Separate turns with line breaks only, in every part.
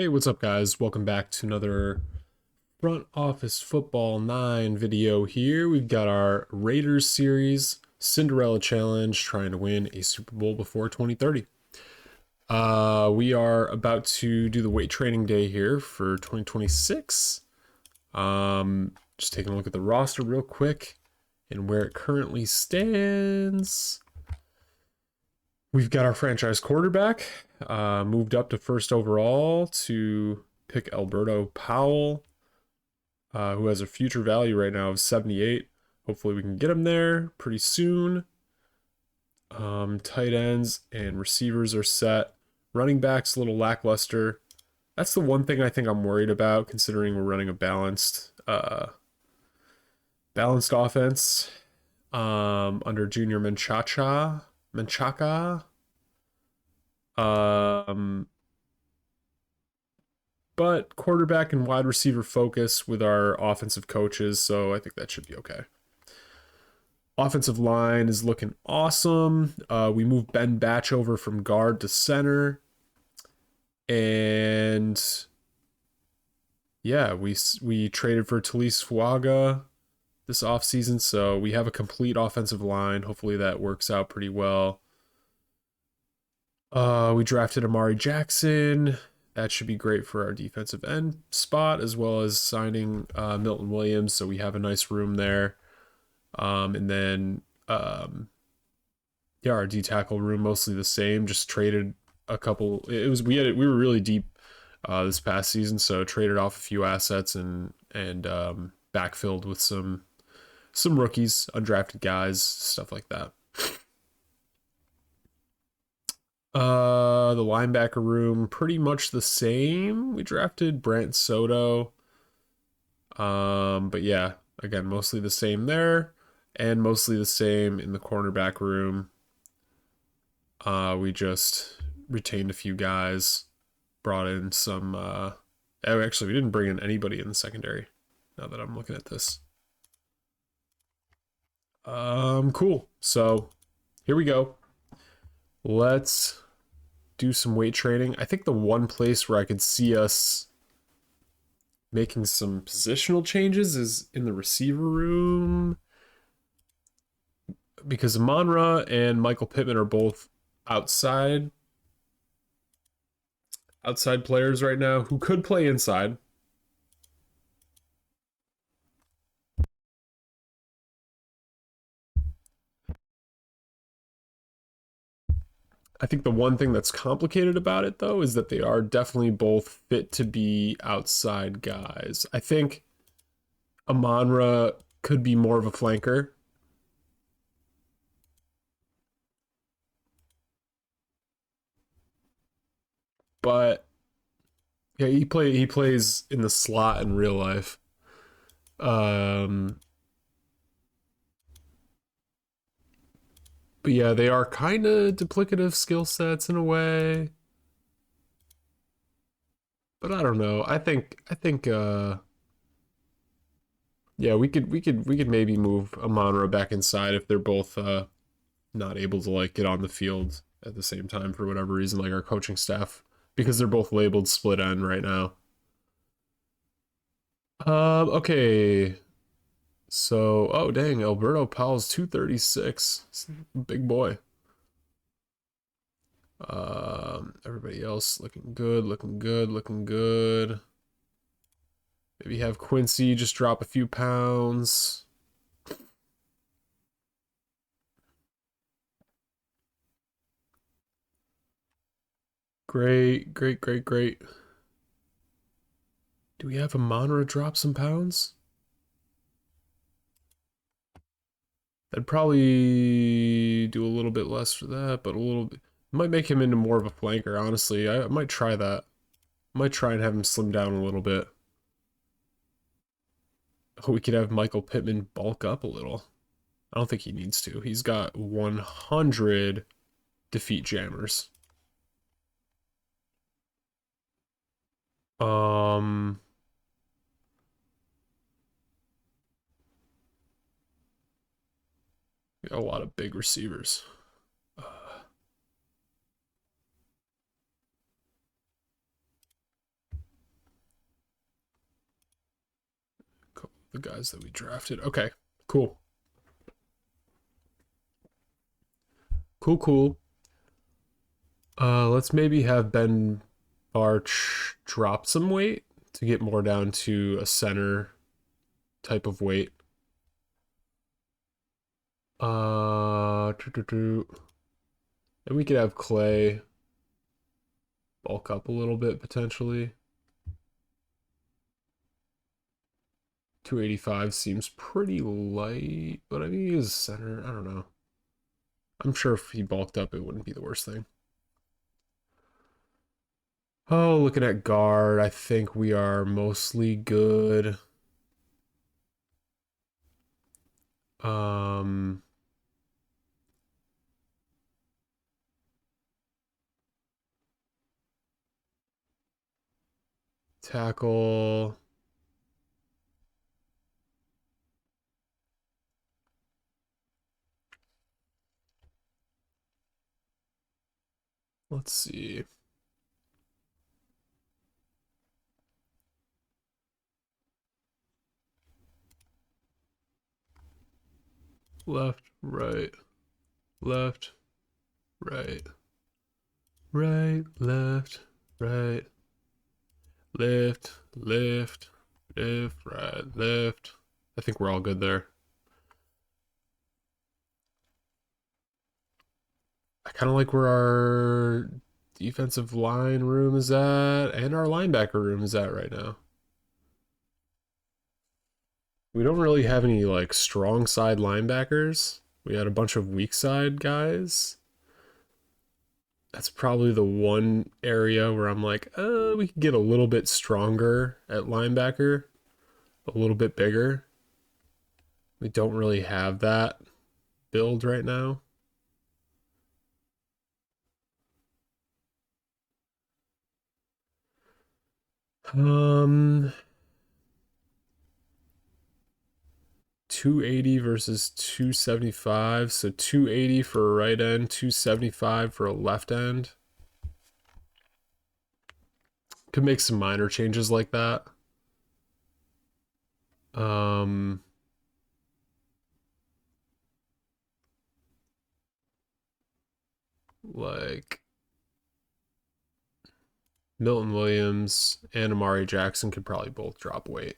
Hey, what's up, guys? Welcome back to another Front Office Football 9 video here. We've got our Raiders series, Cinderella Challenge, trying to win a Super Bowl before 2030. We are about to do the weight training day here for 2026. Just taking a look at the roster real quick and where it currently stands. We've got our franchise quarterback, moved up to first overall to pick Alberto Powell, who has a future value right now of 78. Hopefully we can get him there pretty soon. Tight ends and receivers are set. Running backs a little lackluster. That's the one thing I think I'm worried about, considering we're running a balanced offense under Junior Menchaca. But quarterback and wide receiver focus with our offensive coaches, so I think that should be okay. Offensive line is looking awesome. We moved Ben Batch over from guard to center. And yeah, we traded for Talise Fuaga this offseason, so we have a complete offensive line. Hopefully that works out pretty well. We drafted Amari Jackson. That should be great for our defensive end spot, as well as signing Milton Williams, so we have a nice room there. And then, yeah, our D tackle room mostly the same. Just traded a couple. We were really deep this past season, so traded off a few assets and backfilled with some rookies, undrafted guys, stuff like that. The linebacker room, pretty much the same. We drafted Brant Soto. But yeah, again, mostly the same there, and mostly the same in the cornerback room. We just retained a few guys, brought in some, actually, we didn't bring in anybody in the secondary, now that I'm looking at this. Cool. So, here we go. Let's do some weight training. I think the one place where I could see us making some positional changes is in the receiver room, because Amon-Ra and Michael Pittman are both outside players right now who could play inside. I think the one thing that's complicated about it, though, is that they are definitely both fit to be outside guys. I think Amon-Ra could be more of a flanker. But yeah, he plays in the slot in real life. But yeah, they are kind of duplicative skill sets in a way. But I don't know. I think yeah, we could maybe move Amon-Ra back inside if they're both not able to like get on the field at the same time for whatever reason, like our coaching staff, because they're both labeled split end right now. Okay. So, oh dang, Alberto Powell's 236. Big boy. Everybody else looking good, looking good, looking good. Maybe have Quincy just drop a few pounds. Great, great, great, great. Do we have Amon-Ra drop some pounds? I'd probably do a little bit less for that, but a little bit. Might make him into more of a flanker, honestly. I might try that. Might try and have him slim down a little bit. Oh, we could have Michael Pittman bulk up a little. I don't think he needs to. He's got 100 defeat jammers. A lot of big receivers. the guys that we drafted. Okay, cool. Cool. Let's maybe have Ben Arch drop some weight to get more down to a center type of weight. And we could have Clay bulk up a little bit potentially. 285 seems pretty light, but I mean, he is center. I don't know. I'm sure if he bulked up, it wouldn't be the worst thing. Oh, looking at guard, I think we are mostly good. Um, tackle. Let's see. Left, right, left, right, right, left, right, lift, lift, lift, right, lift. I think we're all good there. I kind of like where our defensive line room is at and our linebacker room is at right now. We don't really have any like strong side linebackers. We had a bunch of weak side guys. That's probably the one area where I'm like, we could get a little bit stronger at linebacker, a little bit bigger. We don't really have that build right now. Um, 280 versus 275. So 280 for a right end, 275 for a left end. Could make some minor changes like that. Like Milton Williams and Amari Jackson could probably both drop weight.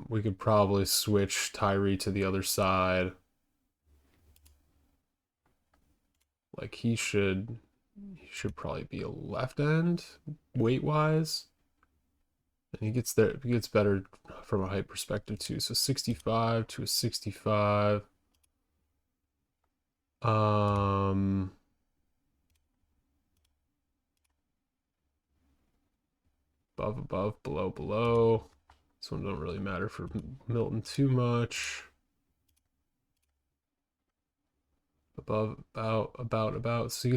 We could probably switch Tyree to the other side. Like he should probably be a left end weight wise. And he gets there, he gets better from a height perspective too. So 65 to a 65. Um above, below. This one don't really matter for Milton too much. Above, about. So he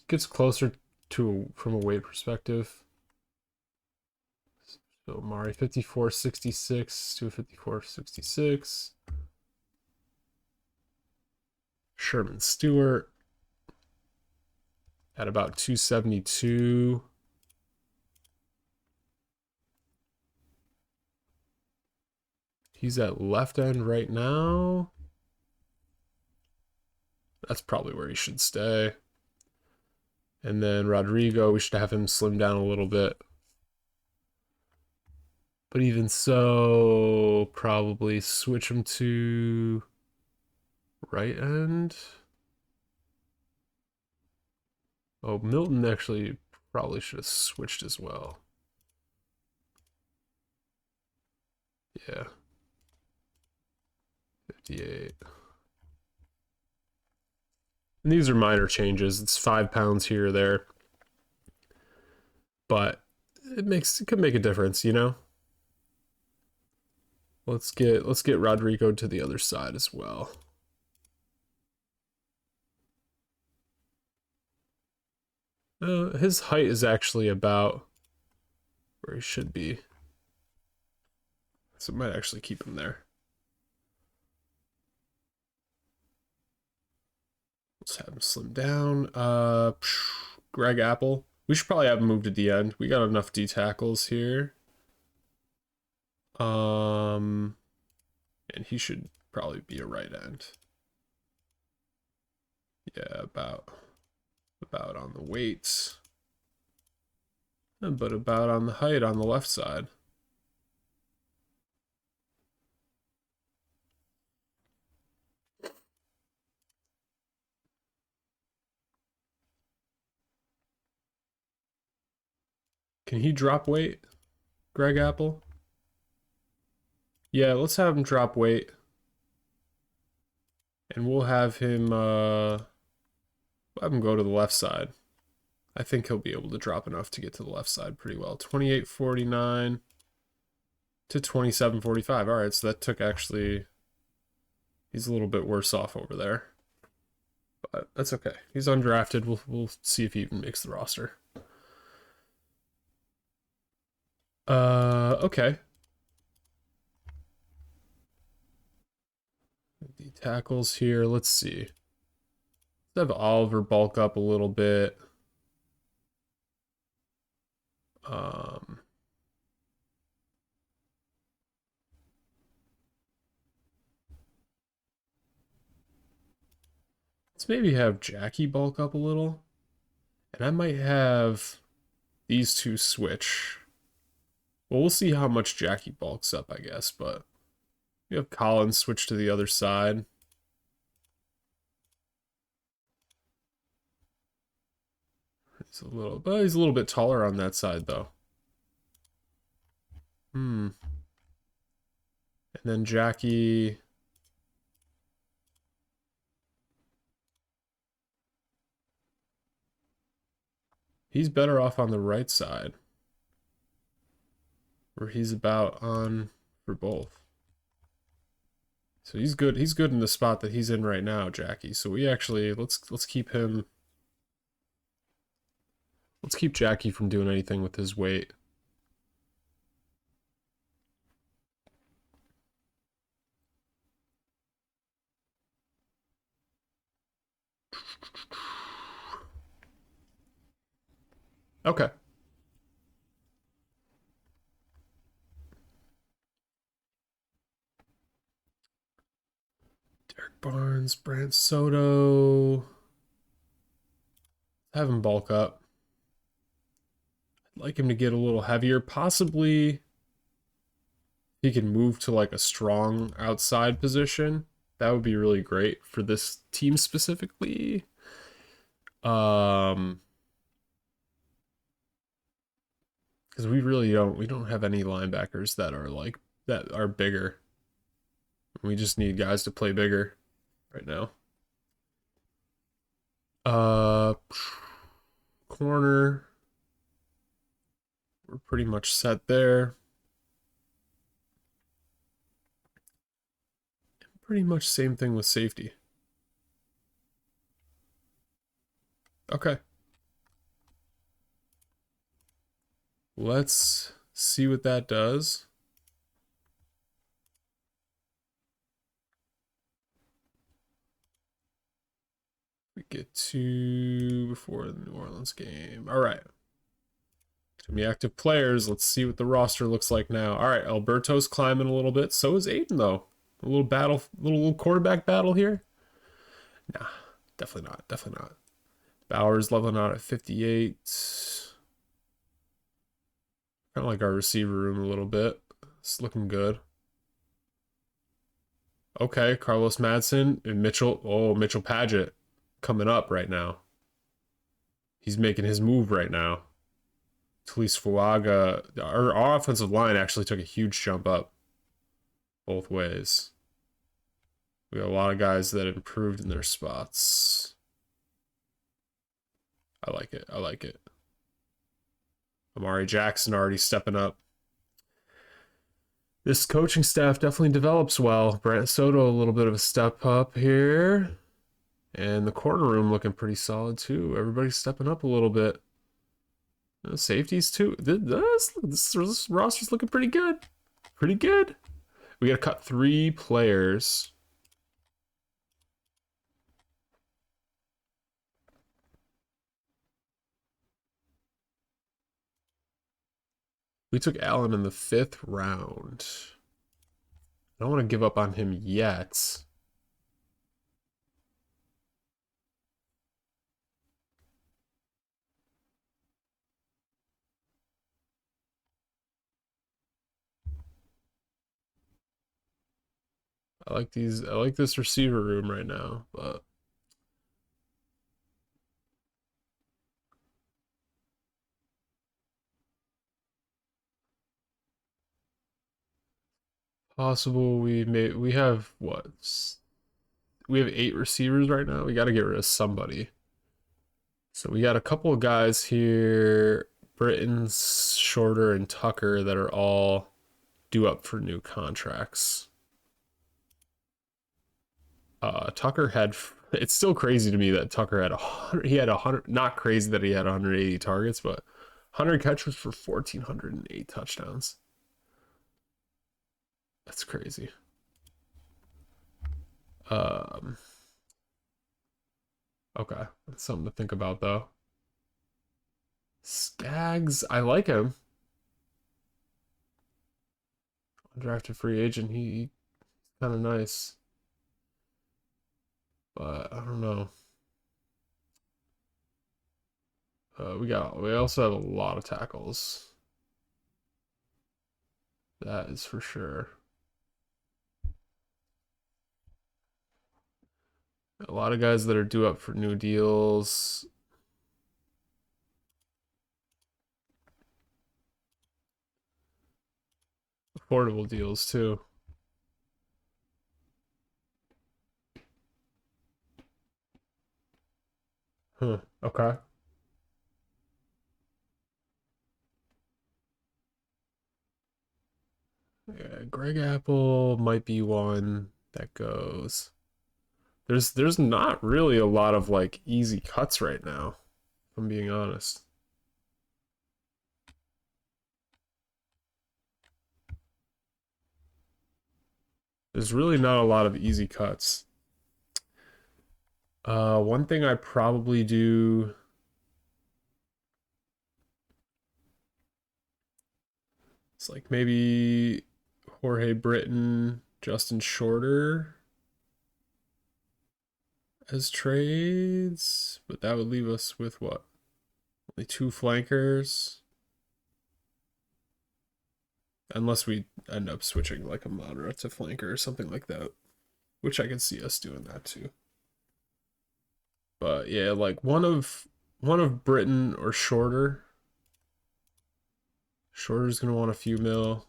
gets closer to from a weight perspective. So Mari 54.66 to 54.66. Sherman Stewart at about 272. He's at left end right now. That's probably where he should stay. And then Rodrigo, we should have him slim down a little bit. But even so, probably switch him to right end. Oh, Milton actually probably should have switched as well. Yeah. 58. And these are minor changes. It's 5 pounds here or there. But it could make a difference, you know? Let's get Rodrigo to the other side as well. His height is actually about where he should be. So it might actually keep him there. Let's have him slim down. Greg Apple. We should probably have him move to D end. We got enough D tackles here. And he should probably be a right end. Yeah, about on the weights. But about on the height on the left side. Can he drop weight, Greg Apple? Yeah, let's have him drop weight. And we'll have him go to the left side. I think he'll be able to drop enough to get to the left side pretty well. 28.49 to 27.45. All right, so that took actually... He's a little bit worse off over there. But that's okay. He's undrafted. We'll see if he even makes the roster. Okay. The tackles here. Let's see. Let's have Oliver bulk up a little bit. Let's maybe have Jackie bulk up a little. And I might have these two switch. Well, we'll see how much Jackie bulks up, I guess, but we have Collins switch to the other side. He's a little bit taller on that side, though. And then Jackie. He's better off on the right side. Where he's about on for both. So he's good. He's good in the spot that he's in right now, Jackie. So we actually let's keep him. Let's keep Jackie from doing anything with his weight. Okay. Derek Barnes, Brant Soto. Have him bulk up. I'd like him to get a little heavier. Possibly he can move to like a strong outside position. That would be really great for this team specifically. Because we don't have any linebackers that are bigger. We just need guys to play bigger right now. Corner. We're pretty much set there. Pretty much same thing with safety. Okay. Let's see what that does. We get to before the New Orleans game. All right. Too many active players. Let's see what the roster looks like now. All right, Alberto's climbing a little bit. So is Aiden, though. A little battle, little quarterback battle here. Nah, definitely not. Definitely not. Bowers leveling out at 58. Kind of like our receiver room a little bit. It's looking good. Okay, Carlos Madsen and Mitchell. Oh, Mitchell Paget coming up right now. He's making his move right now. Talise Fuaga. Our offensive line actually took a huge jump up both ways. We got a lot of guys that improved in their spots. I like it. I like it. Amari Jackson already stepping up. This coaching staff definitely develops well. Brant Soto, a little bit of a step up here. And the corner room looking pretty solid too. Everybody's stepping up a little bit. Safeties too. This roster's looking pretty good. Pretty good. We got to cut 3 players. We took Allen in the 5th round. I don't want to give up on him yet. I like this receiver room right now, but possible we have what? We have 8 receivers right now. We got to get rid of somebody. So we got a couple of guys here, Britton's, Shorter, and Tucker, that are all due up for new contracts. Tucker had. It's still crazy to me that Tucker had 100. He had 100. Not crazy that he had 180 targets, but 100 catches for 1,408 touchdowns. That's crazy. Um. Okay, that's something to think about though. Skaggs, I like him. Undrafted free agent. He's kind of nice, but I don't know. We also have a lot of tackles. That is for sure. A lot of guys that are due up for new deals. Affordable deals too. Huh. Okay. Yeah, Greg Apple might be one that goes. There's not really a lot of like easy cuts right now, if I'm being honest. There's really not a lot of easy cuts. One thing I probably do. It's like maybe Jorge Britton, Justin Shorter as trades, but that would leave us with what? Only 2 flankers. Unless we end up switching like a Madra to flanker or something like that, which I can see us doing that too. But yeah, like one of Britton or Shorter. Shorter's gonna want a few mil.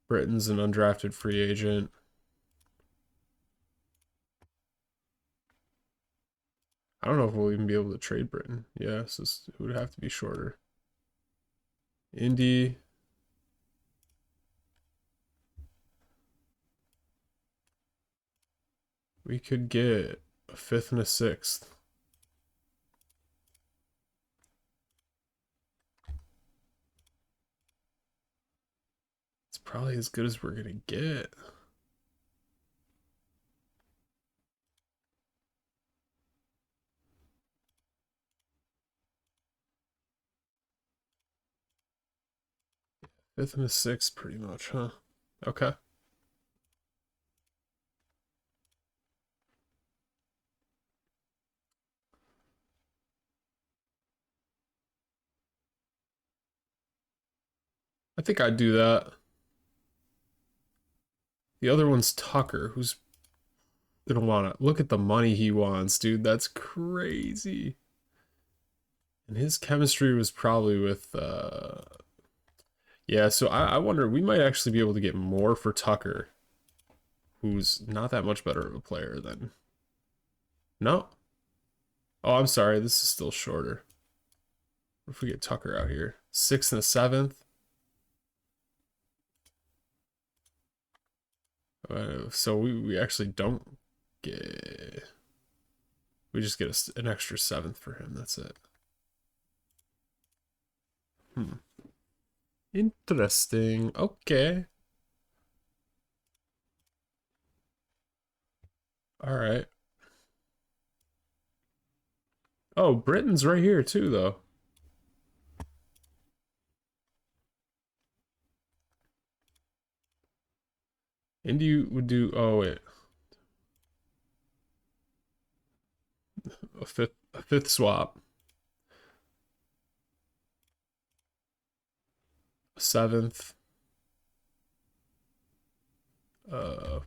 Britton's an undrafted free agent. I don't know if we'll even be able to trade Britton. Yeah, so it would have to be Shorter. Indy. We could get a 5th and a 6th. It's probably as good as we're gonna get. Fifth and a 6th, pretty much, huh? Okay. I think I'd do that. The other one's Tucker, who's gonna want to look at the money he wants, dude. That's crazy. And his chemistry was probably with yeah, so I wonder, we might actually be able to get more for Tucker, who's not that much better of a player than. No. Oh, I'm sorry, this is still Shorter. What if we get Tucker out here? 6th and a 7th. So we actually don't get. We just get an extra 7th for him. That's it. Interesting. Okay. All right. Oh, Britain's right here too, though. Indy would do, oh wait, a fifth swap, a seventh. Uh,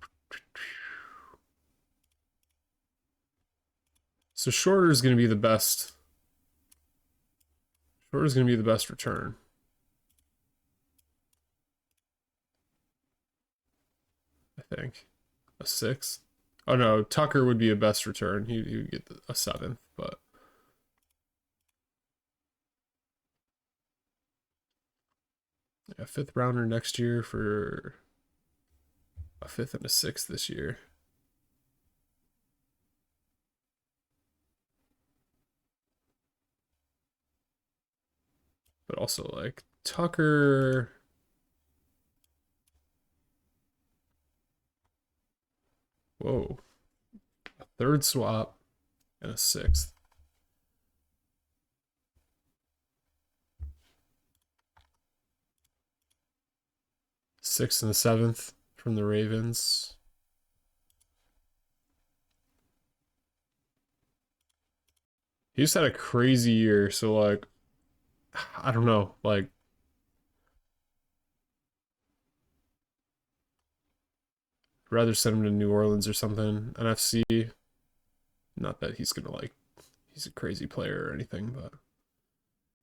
so shorter is going to be the best. Shorter is going to be the best return. I think a sixth. Oh no, Tucker would be a best return. He would get a seventh, but a fifth rounder next year for a fifth and a sixth this year. But also like Tucker. Whoa. A third swap and a sixth. Sixth and the seventh from the Ravens. He just had a crazy year, so like I don't know, like I'd rather send him to New Orleans or something. NFC. Not that he's gonna like he's a crazy player or anything, but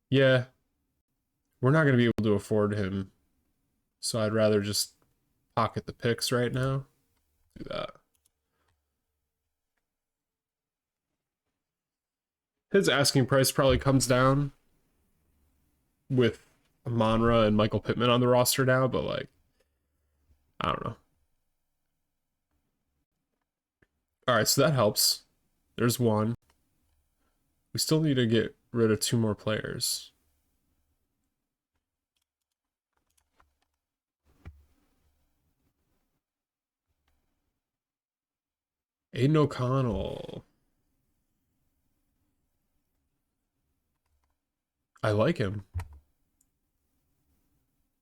yeah, we're not gonna be able to afford him. So I'd rather just pocket the picks right now. Do that. His asking price probably comes down with Monra and Michael Pittman on the roster now, but like, I don't know. All right, so that helps. There's one. We still need to get rid of two more players. Aiden O'Connell. I like him.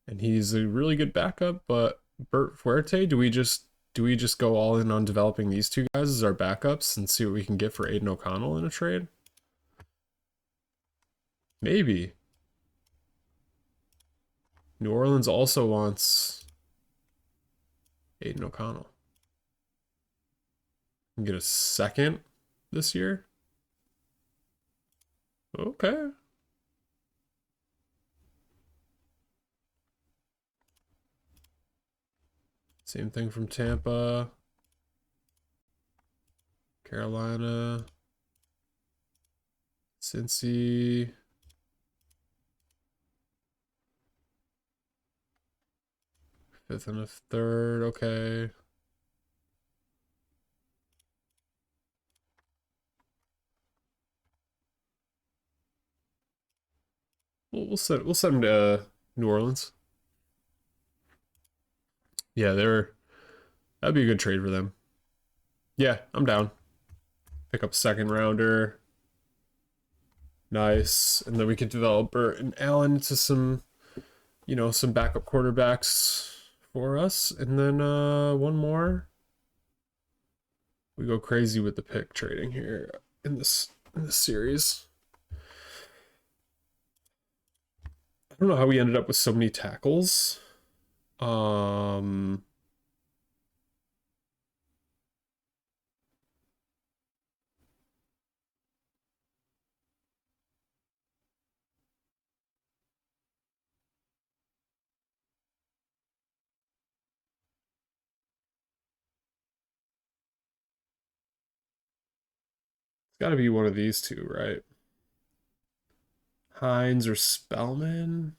And he's a really good backup, but Bert Fuerte, do we just go all in on developing these two guys as our backups and see what we can get for Aiden O'Connell in a trade? Maybe. New Orleans also wants Aiden O'Connell. Get a second this year? Okay. Same thing from Tampa. Carolina. Cincy. Fifth and a third. Okay. We'll send them to New Orleans. Yeah, that'd be a good trade for them. Yeah, I'm down. Pick up second rounder. Nice. And then we could develop Burt and Allen to some, some backup quarterbacks for us. And then one more. We go crazy with the pick trading here in this series. I don't know how we ended up with so many tackles. It's got to be one of these two, right? Hines or Spellman?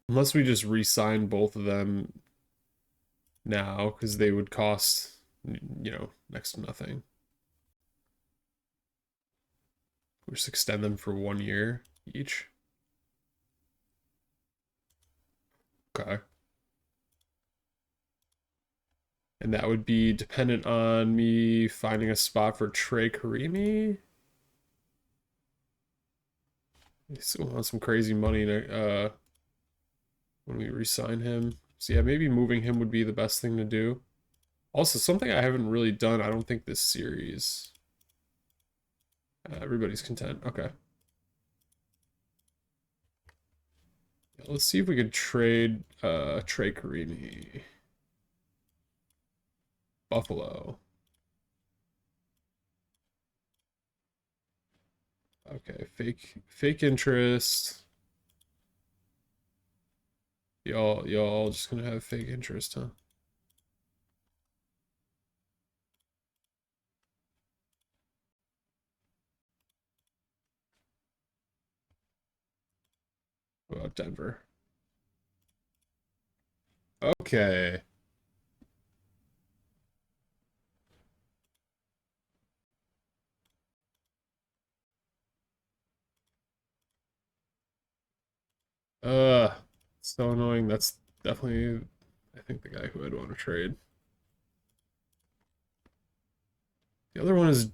Unless we just re-sign both of them now, because they would cost, next to nothing. We just extend them for 1 year each. Okay. And that would be dependent on me finding a spot for Trey Karimi. He still wants some crazy money when we re-sign him. So yeah, maybe moving him would be the best thing to do. Also, something I haven't really done, I don't think this series. Everybody's content. Okay. Yeah, let's see if we could trade Trey Carini. Buffalo. Okay, fake interest. Y'all just gonna have fake interest, huh? What about Denver? Okay. Uh, so annoying. That's definitely, I think, the guy who I'd want to trade. The other one is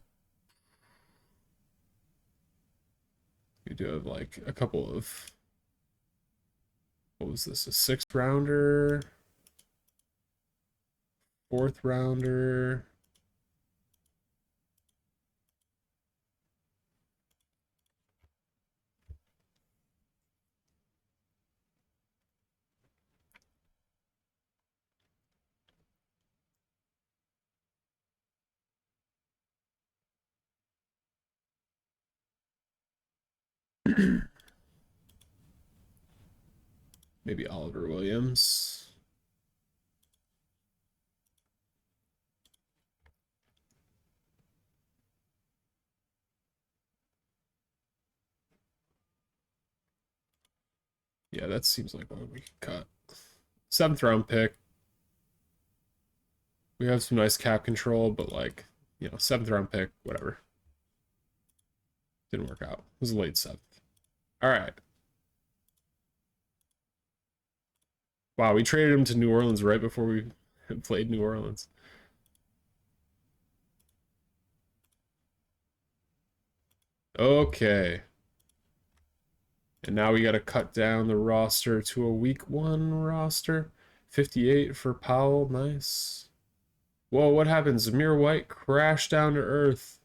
we do have like a couple of, what was this? A sixth rounder, fourth rounder. Maybe Oliver Williams. Yeah, that seems like one we could cut. Seventh round pick. We have some nice cap control, but like, seventh round pick, whatever. Didn't work out. It was a late seventh. All right. Wow, we traded him to New Orleans right before we played New Orleans. Okay. And now we got to cut down the roster to a week 1 roster. 58 for Powell. Nice. Whoa, what happened? Zamir White crashed down to earth.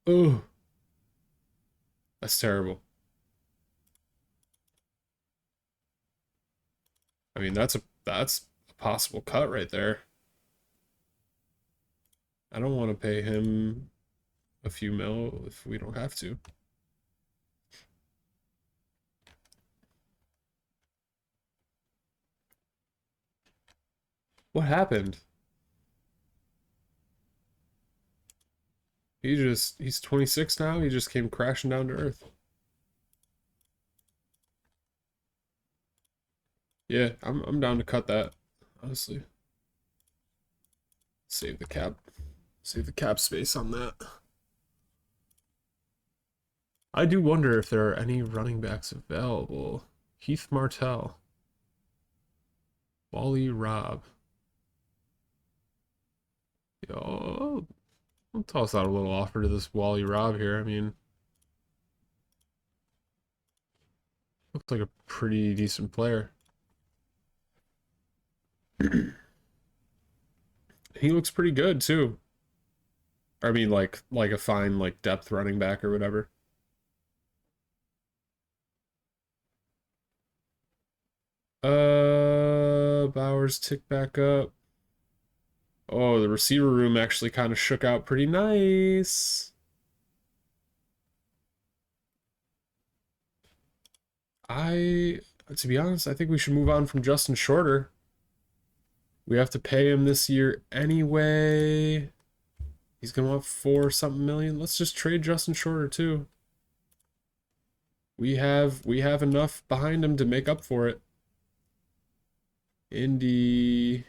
Ooh. That's terrible. I mean, that's a possible cut right there. I don't want to pay him a few mil if we don't have to. What happened? He's 26 now. He just came crashing down to earth. Yeah, I'm down to cut that, honestly. Save the cap. Save the cap space on that. I do wonder if there are any running backs available. Heath Martell. Wally Robb. Yo, I'll toss out a little offer to this Wally Robb here. I mean, looks like a pretty decent player. He looks pretty good too. I mean, like a fine like depth running back or whatever. Bowers tick back up. Oh, the receiver room actually kind of shook out pretty nice. To be honest, I think we should move on from Justin Shorter. We have to pay him this year anyway. He's gonna want 4 something million. Let's just trade Justin Shorter too. We have enough behind him to make up for it. Indy.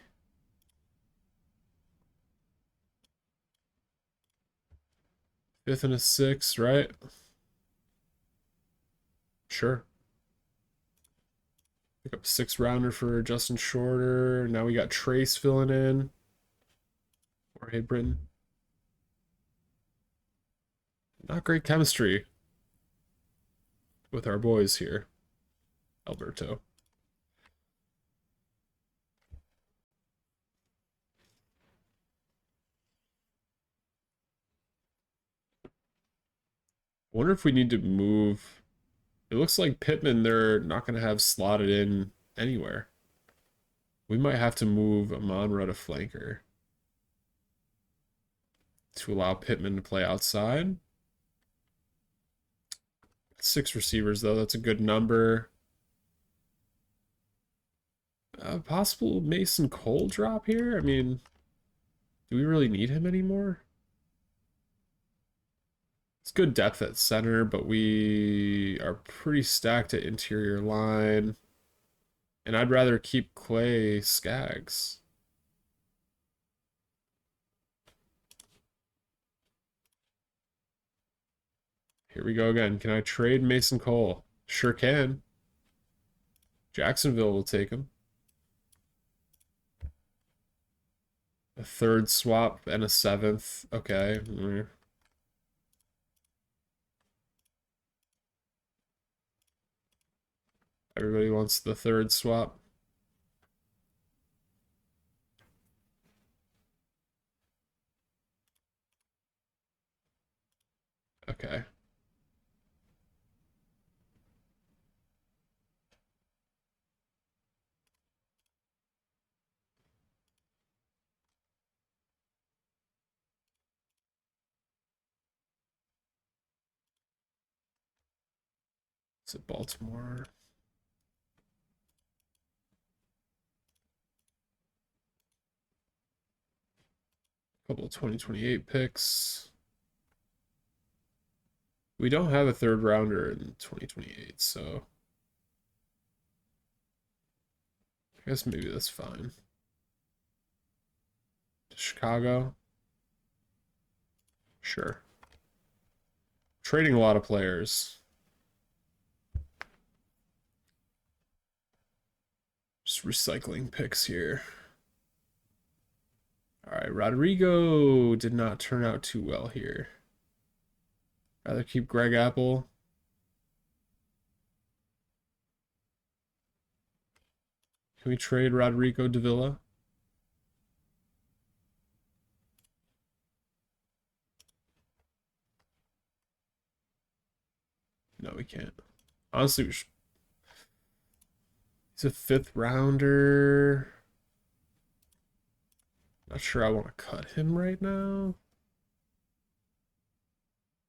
Fifth and a sixth, right? Sure. Pick up a 6th rounder for Justin Shorter. Now we got Trace filling in. Or hey, Britton. Not great chemistry with our boys here. Alberto. I wonder if we need to move. It looks like Pittman, they're not going to have slotted in anywhere. We might have to move Monroe to flanker to allow Pittman to play outside. 6 receivers, though. That's a good number. Possible Mason Cole drop here? I mean, do we really need him anymore? It's good depth at center, but we are pretty stacked at interior line. And I'd rather keep Clay Skaggs. Here we go again. Can I trade Mason Cole? Sure can. Jacksonville will take him. A 3rd swap and a 7th. Okay. Everybody wants the 3rd swap. Okay. Is it Baltimore? Couple of 2028 picks. We don't have a 3rd rounder in 2028, so I guess maybe that's fine. Chicago. Sure. Trading a lot of players. Just recycling picks here. All right, Rodrigo did not turn out too well here. Rather keep Greg Apple. Can we trade Rodrigo Davila? No, we can't. Honestly, he's a 5th rounder. Not sure I want to cut him right now.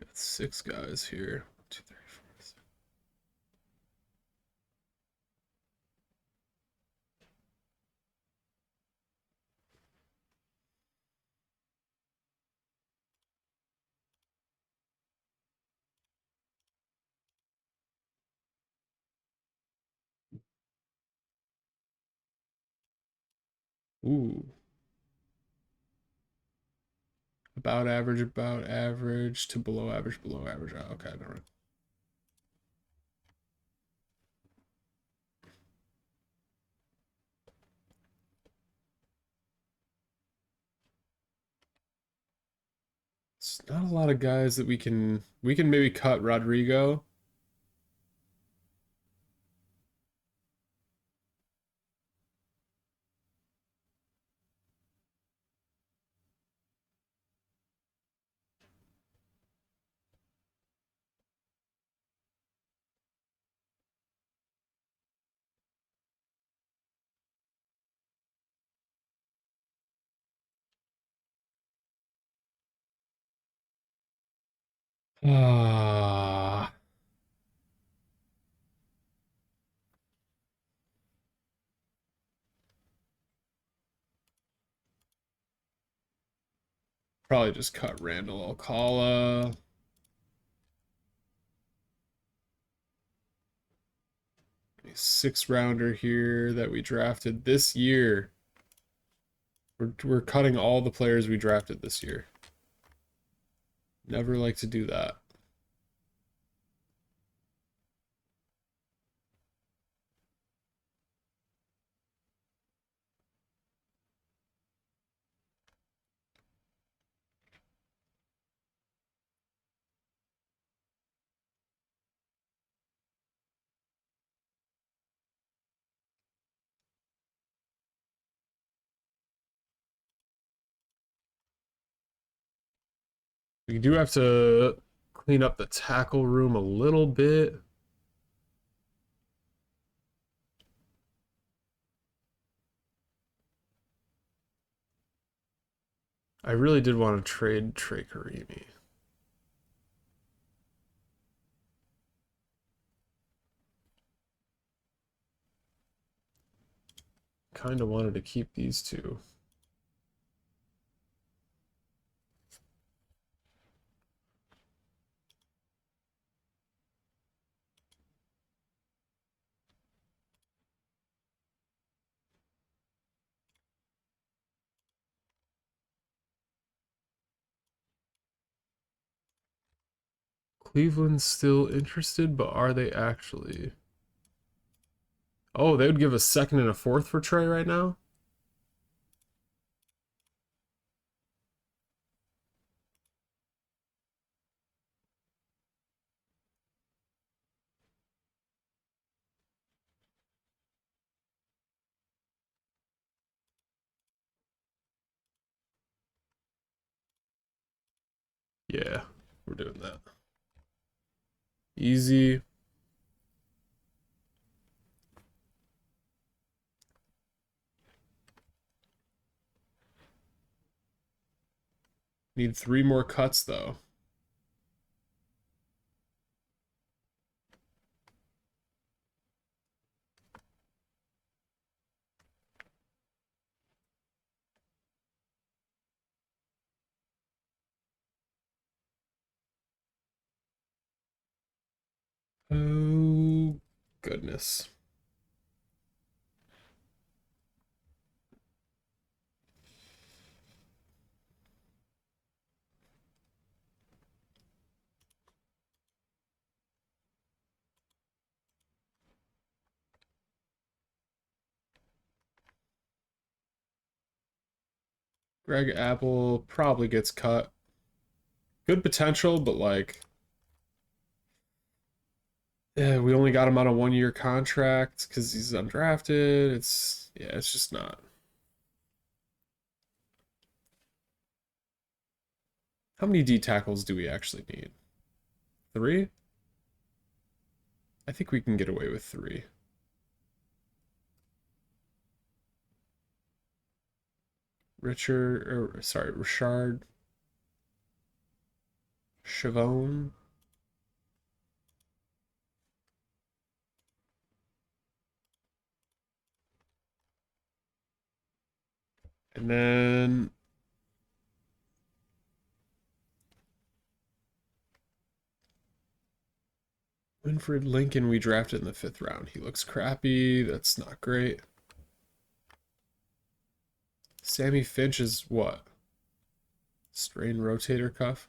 Got 6 guys here. 1, 2, 3, 4, 6. Ooh. About average to below average, below average. Oh, okay, never mind. It's not a lot of guys that we can maybe cut Rodrigo. Ah, probably just cut Randall Alcala. A 6th rounder here that we drafted this year. We're cutting all the players we drafted this year. Never like to do that. We do have to Clean up the tackle room a little bit. I really did want to trade Trey Karimi. Kind of wanted to keep these two. Cleveland's still interested, but are they actually? Oh, they would give a second and a fourth for Trey right now? Yeah, we're doing that. Easy. Need 3 more cuts, though. Oh, goodness. Greg Apple probably gets cut. Good potential, but like, yeah, we only got him on a 1-year contract because he's undrafted. Yeah, it's just not. How many D tackles do we actually need? 3? I think we can get away with 3. Richard Chavone. And then Winfred Lincoln we drafted in the 5th round. He looks crappy. That's not great. Sammy Finch is what? Strain rotator cuff.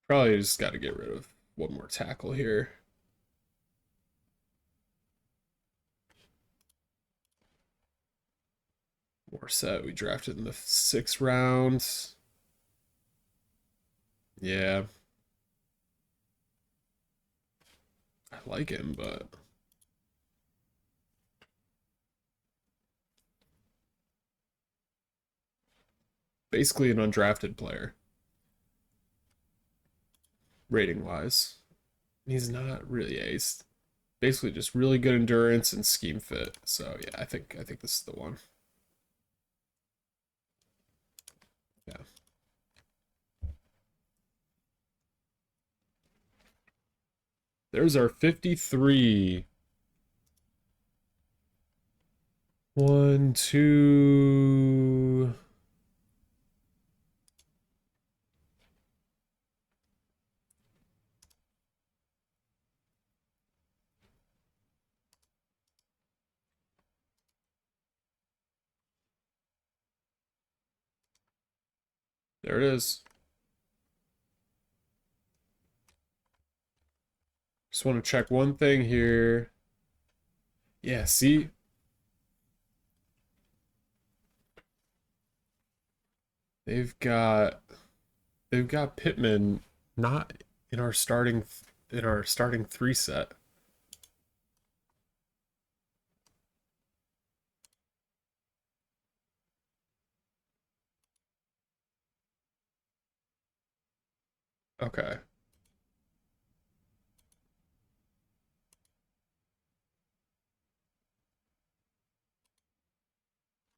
Probably just got to get rid of one more tackle here. More set we drafted in the 6th round. Yeah. I like him, but basically an undrafted player, rating wise. He's not really ace. Basically just really good endurance and scheme fit. So yeah, I think this is the one. Yeah. There's our 53. 1, 2. There it is. Just want to check one thing here. Yeah, see? They've got Pittman not in our starting three set. Okay.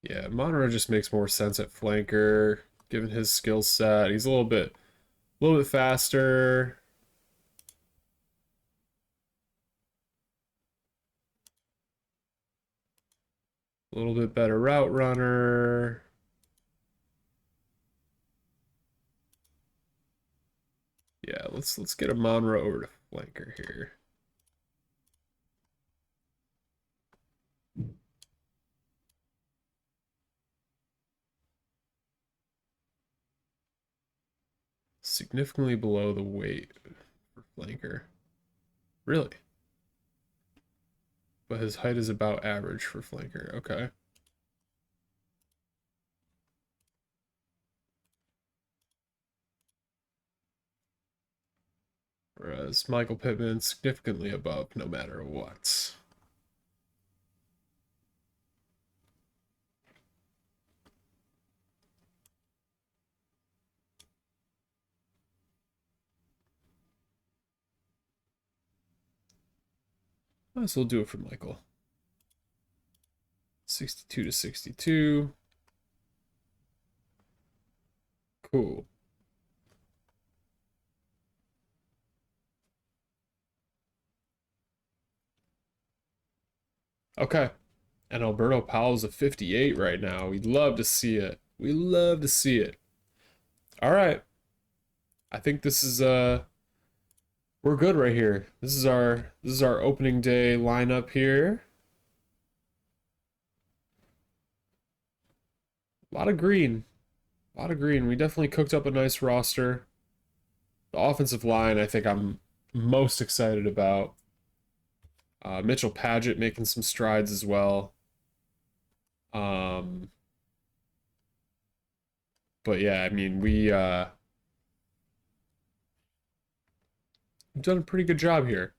Yeah, Monroe just makes more sense at flanker, given his skill set. He's a little bit faster. A little bit better route runner. Yeah, let's get a Monroe over to flanker here. Significantly below the weight for flanker. Really? But his height is about average for flanker. Okay. Whereas Michael Pittman significantly above no matter what. So we'll do it for Michael. 62 to 62. Cool. Okay. And Alberto Powell's a 58 right now. We'd love to see it. We love to see it. All right. I think this is we're good right here. This is our opening day lineup here. A lot of green. A lot of green. We definitely cooked up a nice roster. The offensive line, I think I'm most excited about. Mitchell Paget making some strides as well. But yeah, I mean, we've done a pretty good job here.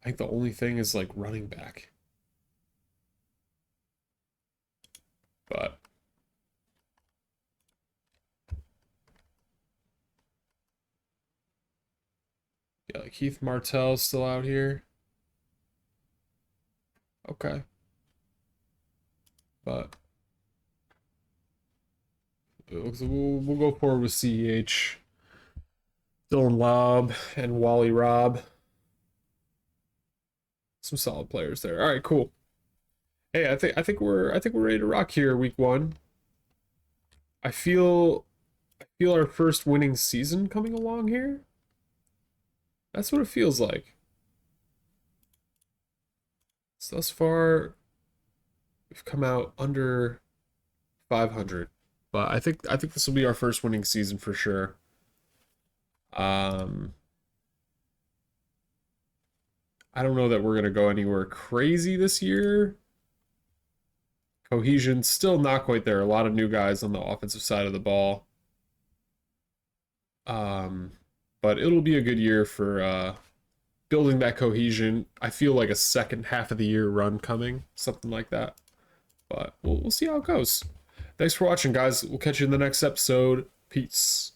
I think the only thing is like running back. But yeah, like Heath Martell's still out here. Okay. But we'll go forward with CEH, Dylan Lobb, and Wally Robb. Some solid players there. All right, cool. Hey, I think we're ready to rock here, week one. I feel our first winning season coming along here. That's what it feels like. So thus far, we've come out under 500, but I think this will be our first winning season for sure. Um, I don't know that we're gonna go anywhere crazy this year. Cohesion still not quite there. A lot of new guys on the offensive side of the ball. Um, but it'll be a good year for building that cohesion. I feel like a second half of the year run coming, something like that. But we'll see how it goes. Thanks for watching, guys. We'll catch you in the next episode. Peace.